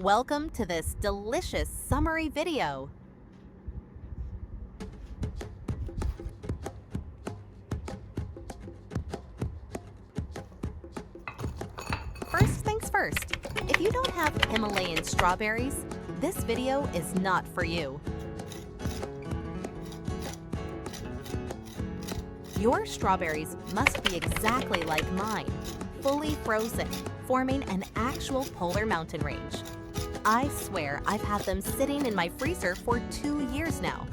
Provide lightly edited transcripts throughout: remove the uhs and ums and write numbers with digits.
Welcome to this delicious summary video. First things first, if you don't have Himalayan strawberries, this video is not for you. Your strawberries must be exactly like mine, fully frozen, forming an actual polar mountain range. I swear I've had them sitting in my freezer for 2 years now.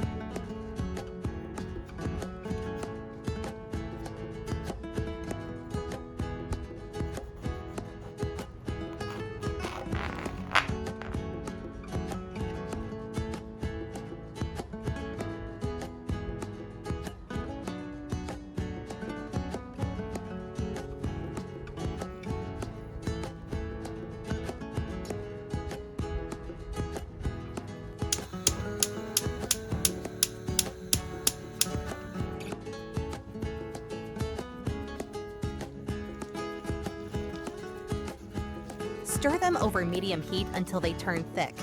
Stir them over medium heat until they turn thick.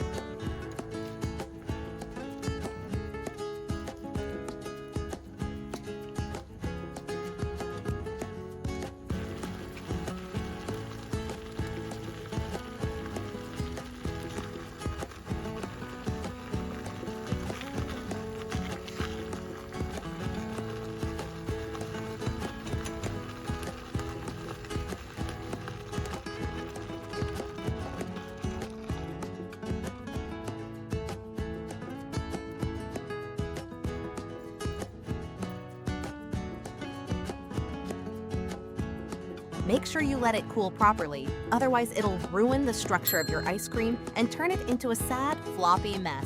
Make sure you let it cool properly, otherwise it'll ruin the structure of your ice cream and turn it into a sad, floppy mess.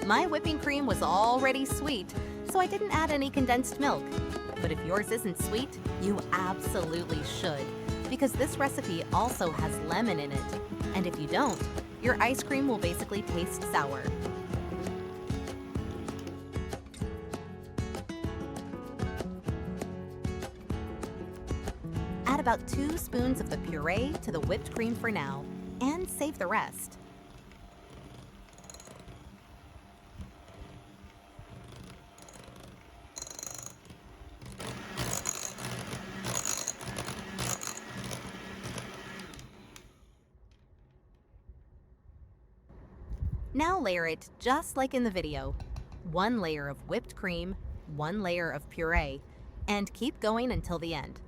My whipping cream was already sweet, so I didn't add any condensed milk. But if yours isn't sweet, you absolutely should, because this recipe also has lemon in it. And if you don't, your ice cream will basically taste sour. Add about 2 spoons of the puree to the whipped cream for now, and save the rest. Now layer it just like in the video. 1 layer of whipped cream, 1 layer of puree, and keep going until the end.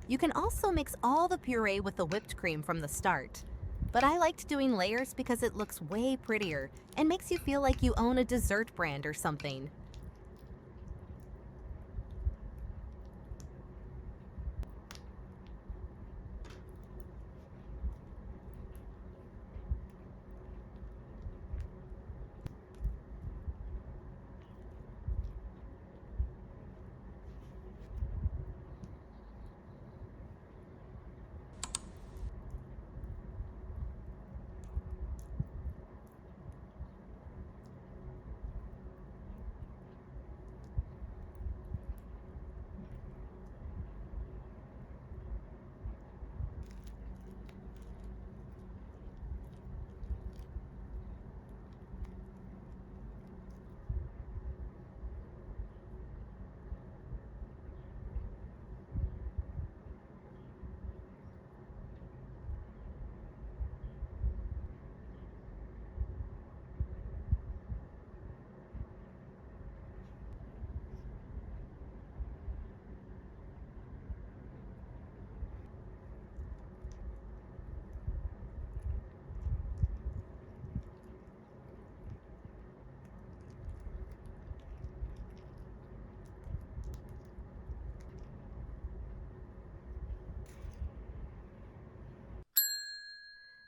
You can also mix all the puree with the whipped cream from the start. But I liked doing layers because it looks way prettier and makes you feel like you own a dessert brand or something.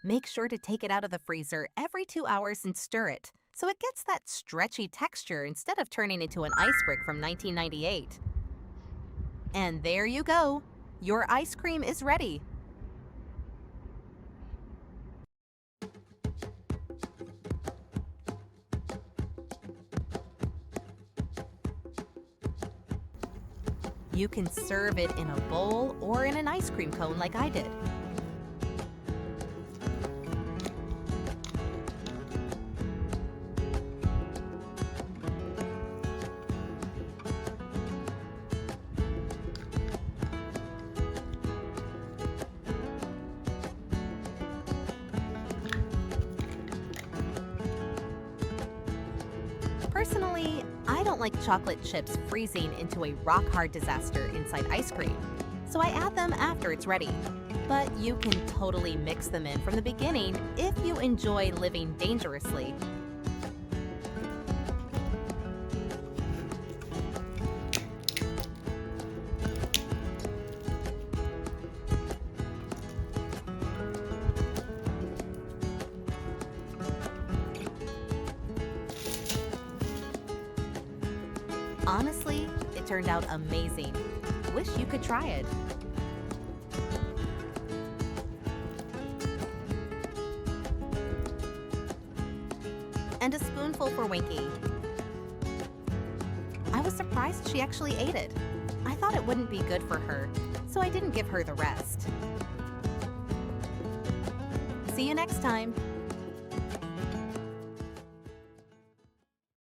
Make sure to take it out of the freezer every 2 hours and stir it, so it gets that stretchy texture instead of turning into an ice brick from 1998. And there you go! Your ice cream is ready! You can serve it in a bowl or in an ice cream cone like I did. Personally, I don't like chocolate chips freezing into a rock-hard disaster inside ice cream, so I add them after it's ready. But you can totally mix them in from the beginning if you enjoy living dangerously. Honestly, it turned out amazing. Wish you could try it. And a spoonful for Winky. I was surprised she actually ate it. I thought it wouldn't be good for her, so I didn't give her the rest. See you next time.